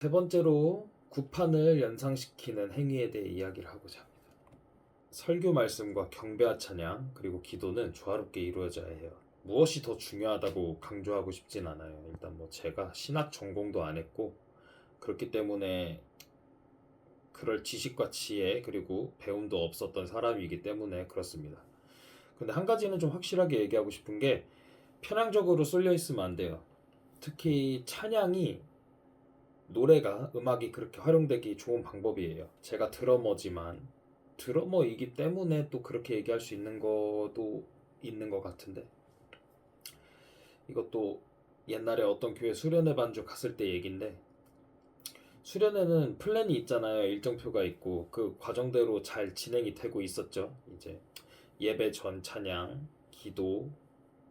세 번째로 구판을 연상시키는 행위에 대해 이야기를 하고자 합니다. 설교 말씀과 경배와 찬양 그리고 기도는 조화롭게 이루어져야 해요. 무엇이 더 중요하다고 강조하고 싶진 않아요. 일단 제가 신학 전공도 안 했고 그렇기 때문에 그럴 지식과 지혜 그리고 배움도 없었던 사람이기 때문에 그렇습니다. 근데 한 가지는 좀 확실하게 얘기하고 싶은 게 편향적으로 쏠려 있으면 안 돼요. 특히 찬양이 노래가 음악이 그렇게 활용되기 좋은 방법이에요. 제가 드러머지만 드러머이기 때문에 또 그렇게 얘기할 수 있는 것도 있는 것 같은데 이것도 옛날에 어떤 교회 수련회 반주 갔을 때 얘긴데 수련회는 플랜이 있잖아요. 일정표가 있고 그 과정대로 잘 진행이 되고 있었죠. 이제 예배 전 찬양, 기도,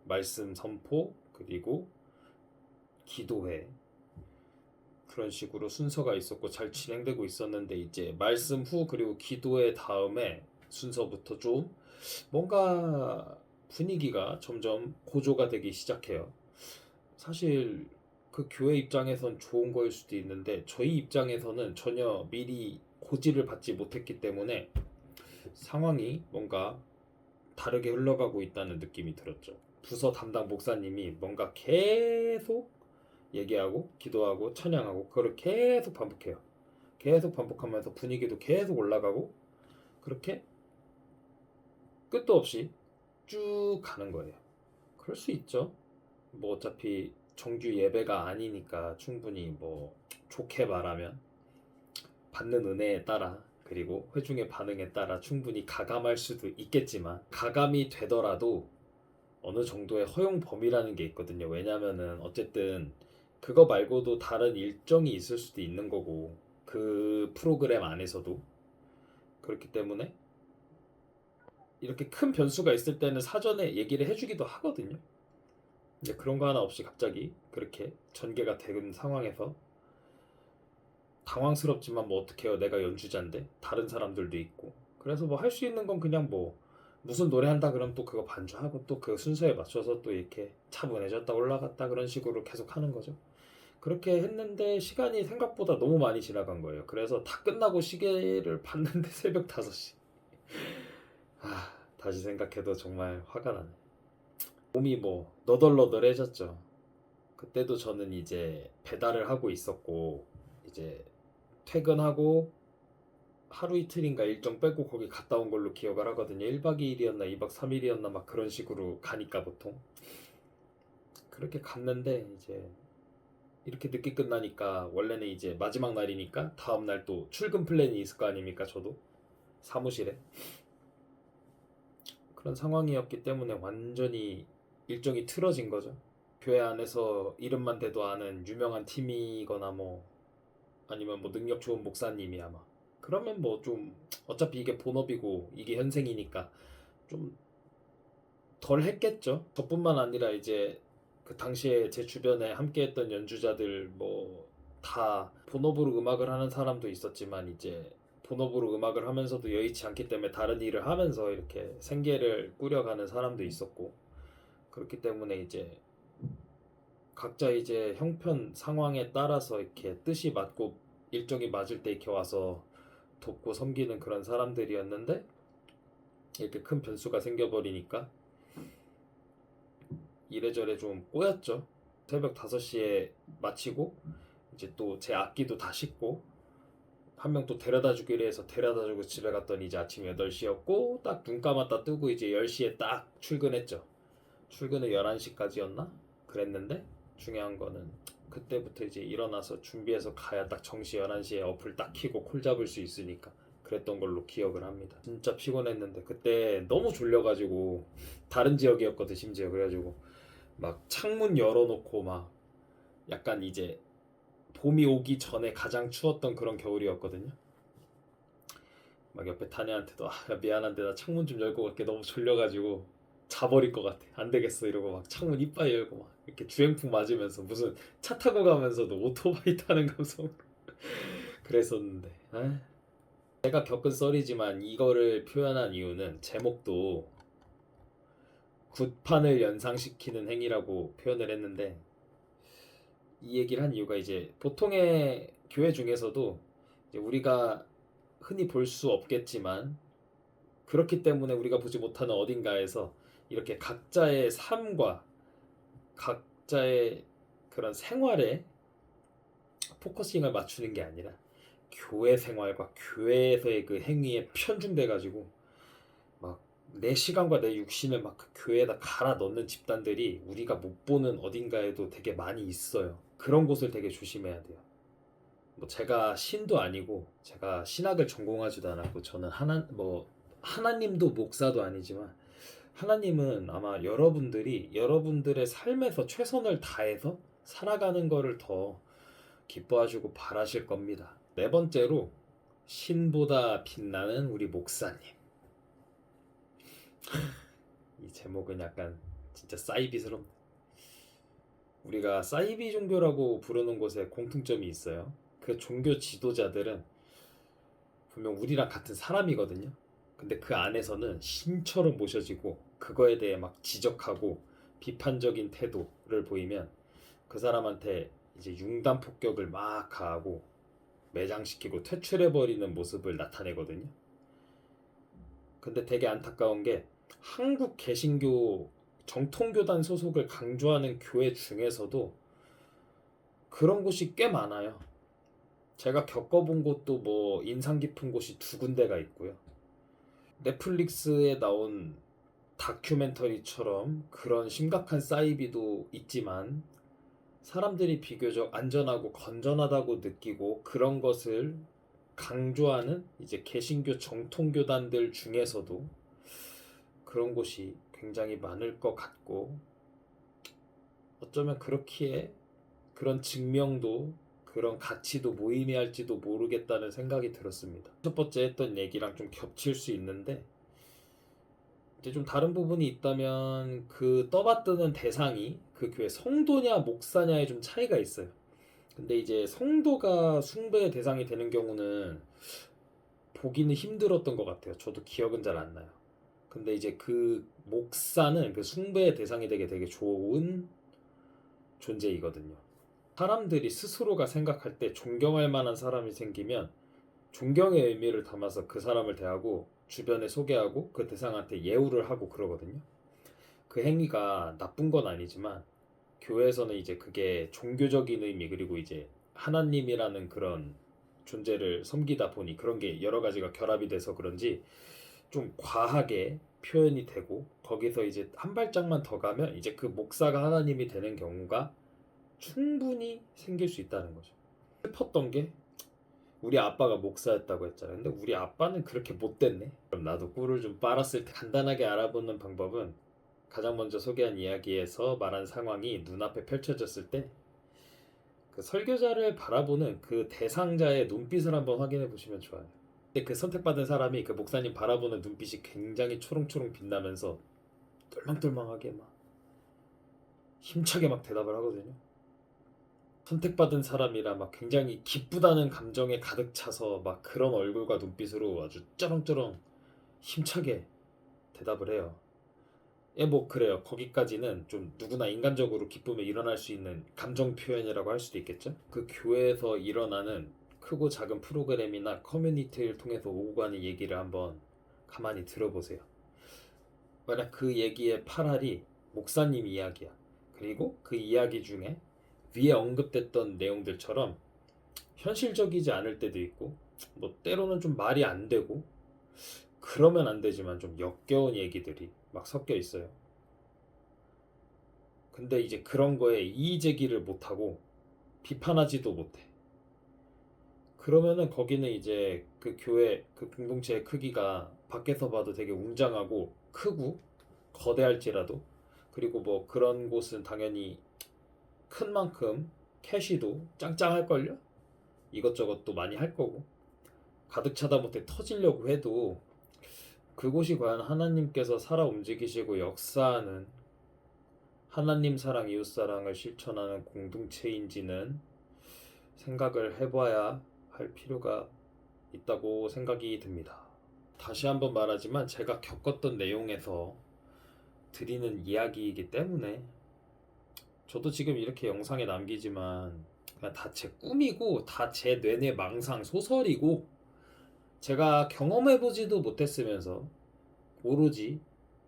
말씀 선포, 그리고 기도회 그런 식으로 순서가 있었고 잘 진행되고 있었는데 이제 말씀 후 그리고 기도회 다음에 순서부터 좀 뭔가 분위기가 점점 고조가 되기 시작해요. 사실 그 교회 입장에선 좋은 거일 수도 있는데 저희 입장에서는 전혀 미리 고지를 받지 못했기 때문에 상황이 뭔가 다르게 흘러가고 있다는 느낌이 들었죠. 부서 담당 목사님이 뭔가 계속 얘기하고 기도하고 찬양하고 그걸 계속 반복해요. 계속 반복하면서 분위기도 계속 올라가고 그렇게 끝도 없이 쭉 가는 거예요. 그럴 수 있죠. 어차피 정규 예배가 아니니까 충분히 좋게 말하면 받는 은혜에 따라 그리고 회중의 반응에 따라 충분히 가감할 수도 있겠지만 가감이 되더라도 어느 정도의 허용 범위라는 게 있거든요. 왜냐면은 어쨌든 그거 말고도 다른 일정이 있을 수도 있는 거고 그 프로그램 안에서도 그렇기 때문에 이렇게 큰 변수가 있을 때는 사전에 얘기를 해주기도 하거든요. 이제 그런 거 하나 없이 갑자기 그렇게 전개가 된 상황에서 당황스럽지만 어떡해요. 내가 연주자인데 다른 사람들도 있고 그래서 할 수 있는 건 그냥 무슨 노래 한다 그러면 또 그거 반주하고 또 그 순서에 맞춰서 또 이렇게 차분해졌다 올라갔다 그런 식으로 계속 하는 거죠. 그렇게 했는데 시간이 생각보다 너무 많이 지나간 거예요. 그래서 다 끝나고 시계를 봤는데 새벽 5시. 다시 생각해도 정말 화가 나네. 몸이 너덜너덜해졌죠. 그때도 저는 이제 배달을 하고 있었고 이제 퇴근하고 하루 이틀인가 일정 빼고 거기 갔다 온 걸로 기억을 하거든요. 1박 2일이었나 2박 3일이었나 막 그런 식으로 가니까 보통 그렇게 갔는데 이제 이렇게 늦게 끝나니까 원래는 이제 마지막 날이니까 다음날 또 출근 플랜이 있을 거 아닙니까? 저도 사무실에 그런 상황이었기 때문에 완전히 일정이 틀어진 거죠. 교회 안에서 이름만 대도 아는 유명한 팀이거나 아니면 능력 좋은 목사님이 아마 그러면 좀 어차피 이게 본업이고 이게 현생이니까 좀 덜 했겠죠. 저뿐만 아니라 이제 그 당시에 제 주변에 함께 했던 연주자들 다 본업으로 음악을 하는 사람도 있었지만 이제 본업으로 음악을 하면서도 여의치 않기 때문에 다른 일을 하면서 이렇게 생계를 꾸려가는 사람도 있었고 그렇기 때문에 이제 각자 이제 형편 상황에 따라서 이렇게 뜻이 맞고 일정이 맞을 때 이렇게 와서 돕고 섬기는 그런 사람들이었는데 이렇게 큰 변수가 생겨버리니까 이래저래 좀 꼬였죠. 새벽 5시에 마치고 이제 또 제 악기도 다 싣고 한 명 또 데려다 주기로 해서 데려다 주고 집에 갔더니 이제 아침 8시였고 딱 눈 감았다 뜨고 이제 10시에 딱 출근했죠. 출근은 11시까지였나? 그랬는데 중요한 거는 그때부터 이제 일어나서 준비해서 가야 딱 정시 11시에 어플 딱 켜고 콜 잡을 수 있으니까 그랬던 걸로 기억을 합니다. 진짜 피곤했는데 그때 너무 졸려가지고 다른 지역이었거든 심지어 그래가지고 막 창문 열어놓고 막 약간 이제 봄이 오기 전에 가장 추웠던 그런 겨울이었거든요. 막 옆에 타냐한테도 야, 미안한데 나 창문 좀 열고 갈게 너무 졸려가지고 자버릴 것 같아 안 되겠어 이러고 막 창문 이빠이 열고 막 이렇게 주행풍 맞으면서 무슨 차 타고 가면서도 오토바이 타는 감성 그랬었는데 제가 겪은 썰이지만 이거를 표현한 이유는 제목도 굿판을 연상시키는 행위라고 표현을 했는데 이 얘기를 한 이유가 이제 보통의 교회 중에서도 이제 우리가 흔히 볼 수 없겠지만 그렇기 때문에 우리가 보지 못하는 어딘가에서 이렇게 각자의 삶과 각자의 그런 생활에 포커싱을 맞추는 게 아니라 교회 생활과 교회에서의 그 행위에 편중돼 가지고 막 내 시간과 내 육신을 막 그 교회에다 갈아 넣는 집단들이 우리가 못 보는 어딘가에도 되게 많이 있어요. 그런 곳을 되게 조심해야 돼요. 뭐 제가 신도 아니고 제가 신학을 전공하지도 않았고 저는 하나님도 목사도 아니지만 하나님은 아마 여러분들이 여러분들의 삶에서 최선을 다해서 살아가는 거를 더 기뻐하시고 바라실 겁니다. 네 번째로 신보다 빛나는 우리 목사님. 이 제목은 약간 진짜 사이비스럽네. 우리가 사이비 종교라고 부르는 곳에 공통점이 있어요. 그 종교 지도자들은 분명 우리랑 같은 사람이거든요. 근데 그 안에서는 신처럼 모셔지고 그거에 대해 막 지적하고 비판적인 태도를 보이면 그 사람한테 이제 융단 폭격을 막 가하고 매장시키고 퇴출해버리는 모습을 나타내거든요. 근데 되게 안타까운 게 한국 개신교 정통교단 소속을 강조하는 교회 중에서도 그런 곳이 꽤 많아요. 제가 겪어본 곳도 뭐 인상 깊은 곳이 두 군데가 있고요. 넷플릭스에 나온 다큐멘터리처럼 그런 심각한 사이비도 있지만 사람들이 비교적 안전하고 건전하다고 느끼고 그런 것을 강조하는 이제 개신교 정통교단들 중에서도 그런 곳이 굉장히 많을 것 같고 어쩌면 그렇기에 그런 증명도 그런 가치도 무의미할지도 모르겠다는 생각이 들었습니다. 첫 번째 했던 얘기랑 좀 겹칠 수 있는데 이제 좀 다른 부분이 있다면 그 떠받드는 대상이 그 교회 성도냐 목사냐에 좀 차이가 있어요. 근데 이제 성도가 숭배의 대상이 되는 경우는 보기는 힘들었던 것 같아요. 저도 기억은 잘 안 나요. 근데 이제 그 목사는 그 숭배의 대상이 되게 좋은 존재이거든요. 사람들이 스스로가 생각할 때 존경할 만한 사람이 생기면 존경의 의미를 담아서 그 사람을 대하고 주변에 소개하고 그 대상한테 예우를 하고 그러거든요. 그 행위가 나쁜 건 아니지만 교회에서는 이제 그게 종교적인 의미 그리고 이제 하나님이라는 그런 존재를 섬기다 보니 그런 게 여러 가지가 결합이 돼서 그런지 좀 과하게 표현이 되고 거기서 이제 한 발짝만 더 가면 이제 그 목사가 하나님이 되는 경우가 충분히 생길 수 있다는 거죠. 슬펐던 게 우리 아빠가 목사였다고 했잖아요. 근데 우리 아빠는 그렇게 못 됐네. 그럼 나도 꿀을 좀 빨았을 때 간단하게 알아보는 방법은 가장 먼저 소개한 이야기에서 말한 상황이 눈앞에 펼쳐졌을 때 그 설교자를 바라보는 그 대상자의 눈빛을 한번 확인해 보시면 좋아요. 근데 그 선택받은 사람이 그 목사님 바라보는 눈빛이 굉장히 초롱초롱 빛나면서 똘망똘망하게 막 힘차게 막 대답을 하거든요. 선택받은 사람이라 막 굉장히 기쁘다는 감정에 가득 차서 막 그런 얼굴과 눈빛으로 아주 쩌렁쩌렁 힘차게 대답을 해요. 예, 뭐 그래요. 거기까지는 좀 누구나 인간적으로 기쁨에 일어날 수 있는 감정 표현이라고 할 수도 있겠죠. 그 교회에서 일어나는 크고 작은 프로그램이나 커뮤니티를 통해서 오고 가는 얘기를 한번 가만히 들어보세요. 만약 그 얘기의 팔알이 목사님 이야기야. 그리고 그 이야기 중에 위에 언급됐던 내용들처럼 현실적이지 않을 때도 있고 뭐 때로는 좀 말이 안 되고 그러면 안 되지만 좀 역겨운 얘기들이 막 섞여 있어요. 근데 이제 그런 거에 이의 제기를 못하고 비판하지도 못해. 그러면은 거기는 이제 그 교회 그 공동체의 크기가 밖에서 봐도 되게 웅장하고 크고 거대할지라도 그리고 뭐 그런 곳은 당연히 큰 만큼 캐시도 짱짱할걸요? 이것저것 도 많이 할 거고 가득 차다 못해 터지려고 해도 그곳이 과연 하나님께서 살아 움직이시고 역사하는 하나님 사랑 이웃 사랑을 실천하는 공동체인지는 생각을 해봐야 할 필요가 있다고 생각이 듭니다. 다시 한번 말하지만 제가 겪었던 내용에서 드리는 이야기이기 때문에 저도 지금 이렇게 영상에 남기지만 그냥 다 제 꿈이고 다 제 뇌내 망상 소설이고 제가 경험해보지도 못했으면서 오로지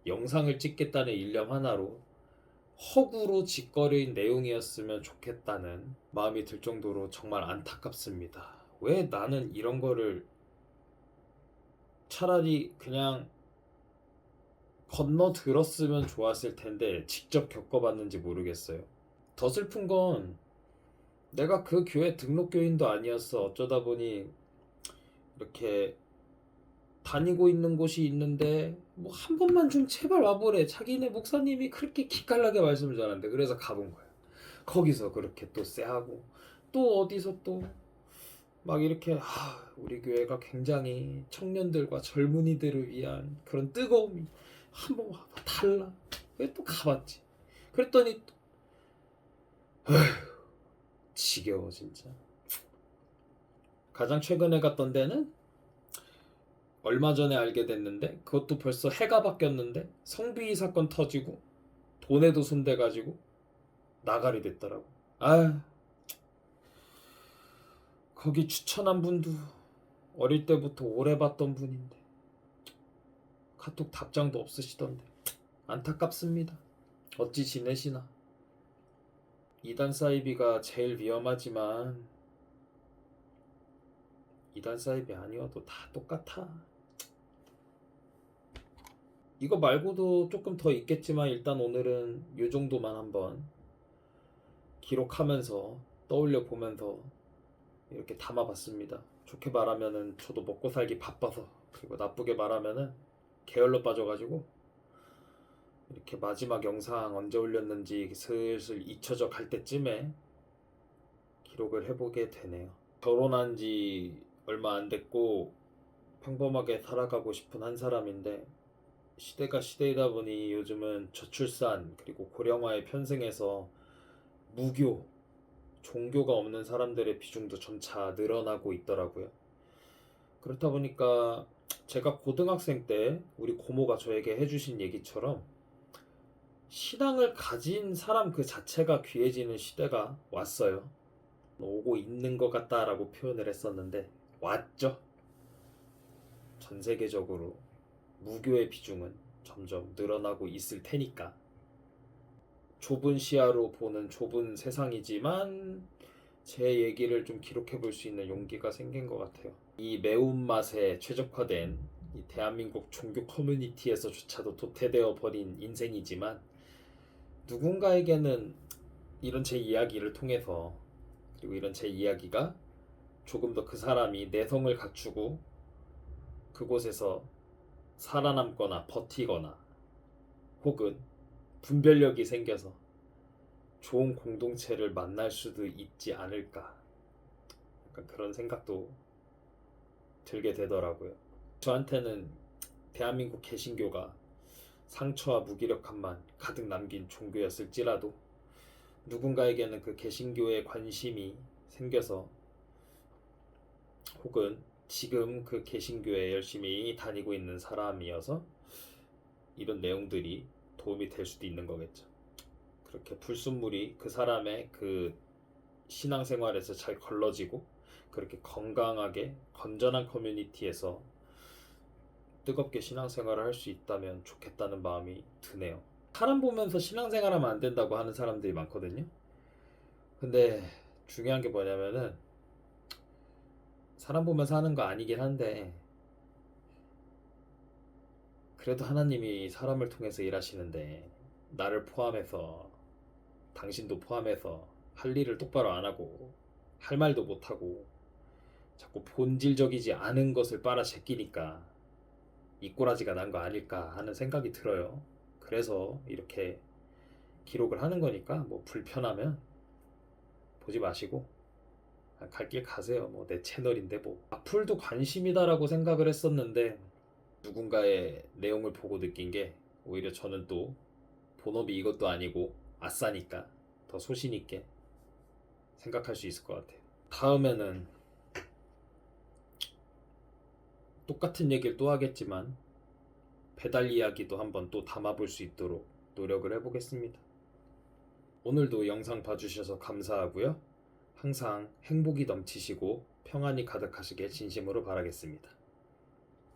영상을 찍겠다는 일념 하나로 허구로 짓거린 내용이었으면 좋겠다는 마음이 들 정도로 정말 안타깝습니다. 왜 나는 이런 거를 차라리 그냥 건너 들었으면 좋았을 텐데 직접 겪어봤는지 모르겠어요. 더 슬픈 건 내가 그 교회 등록교인도 아니었어. 어쩌다 보니 이렇게 다니고 있는 곳이 있는데 뭐 한 번만 좀 제발 와보래. 자기네 목사님이 그렇게 기깔나게 말씀을 전하는데 그래서 가본 거야. 거기서 그렇게 또 쎄하고 또 어디서 또 막 이렇게 우리 교회가 굉장히 청년들과 젊은이들을 위한 그런 뜨거움이 한번 와봐 달라. 왜 또 가봤지. 그랬더니 또 지겨워 진짜. 가장 최근에 갔던 데는 얼마 전에 알게 됐는데 그것도 벌써 해가 바뀌었는데 성비위 사건 터지고 돈에도 손대가지고 나가리 됐더라고. 거기 추천한 분도 어릴 때부터 오래 봤던 분인데 카톡 답장도 없으시던데 안타깝습니다. 어찌 지내시나. 이단 사이비가 제일 위험하지만 이단 사이비 아니어도 다 똑같아. 이거 말고도 조금 더 있겠지만 일단 오늘은 이 정도만 한번 기록하면서 떠올려 보면서 이렇게 담아봤습니다. 좋게 말하면은 저도 먹고 살기 바빠서, 그리고 나쁘게 말하면은 게을러 빠져가지고 이렇게 마지막 영상 언제 올렸는지 슬슬 잊혀져 갈 때쯤에 기록을 해보게 되네요. 결혼한 지 얼마 안 됐고 평범하게 살아가고 싶은 한 사람인데 시대가 시대이다 보니 요즘은 저출산 그리고 고령화에 편승해서 무교, 종교가 없는 사람들의 비중도 점차 늘어나고 있더라고요. 그렇다 보니까 제가 고등학생 때 우리 고모가 저에게 해주신 얘기처럼 신앙을 가진 사람 그 자체가 귀해지는 시대가 왔어요. 오고 있는 것 같다라고 표현을 했었는데 왔죠. 전 세계적으로 무교의 비중은 점점 늘어나고 있을 테니까. 좁은 시야로 보는 좁은 세상이지만 제 얘기를 좀 기록해 볼 수 있는 용기가 생긴 것 같아요. 이 매운맛에 최적화된 이 대한민국 종교 커뮤니티에서조차도 도태되어 버린 인생이지만 누군가에게는 이런 제 이야기를 통해서, 그리고 이런 제 이야기가 조금 더 그 사람이 내성을 갖추고 그곳에서 살아남거나 버티거나 혹은 분별력이 생겨서 좋은 공동체를 만날 수도 있지 않을까, 약간 그런 생각도 들게 되더라고요. 저한테는 대한민국 개신교가 상처와 무기력함만 가득 남긴 종교였을지라도 누군가에게는 그 개신교에 관심이 생겨서 혹은 지금 그 개신교에 열심히 다니고 있는 사람이어서 이런 내용들이 도움이 될 수도 있는 거겠죠. 그렇게 불순물이 그 사람의 그 신앙생활에서 잘 걸러지고 그렇게 건강하게 건전한 커뮤니티에서 뜨겁게 신앙생활을 할 수 있다면 좋겠다는 마음이 드네요. 사람 보면서 신앙생활하면 안 된다고 하는 사람들이 많거든요. 근데 중요한 게 뭐냐면은 사람 보면서 하는 거 아니긴 한데 그래도 하나님이 사람을 통해서 일하시는데 나를 포함해서 당신도 포함해서 할 일을 똑바로 안 하고 할 말도 못 하고 자꾸 본질적이지 않은 것을 빨아 제끼니까 이 꼬라지가 난 거 아닐까 하는 생각이 들어요. 그래서 이렇게 기록을 하는 거니까 뭐 불편하면 보지 마시고 갈 길 가세요. 뭐 내 채널인데 뭐. 악플도 관심이다라고 생각을 했었는데 누군가의 내용을 보고 느낀 게 오히려 저는 또 본업이 이것도 아니고 아싸니까 더 소신 있게 생각할 수 있을 것 같아요. 다음에는 똑같은 얘기를 또 하겠지만 배달 이야기도 한번 또 담아볼 수 있도록 노력을 해보겠습니다. 오늘도 영상 봐주셔서 감사하고요. 항상 행복이 넘치시고 평안이 가득하시길 진심으로 바라겠습니다.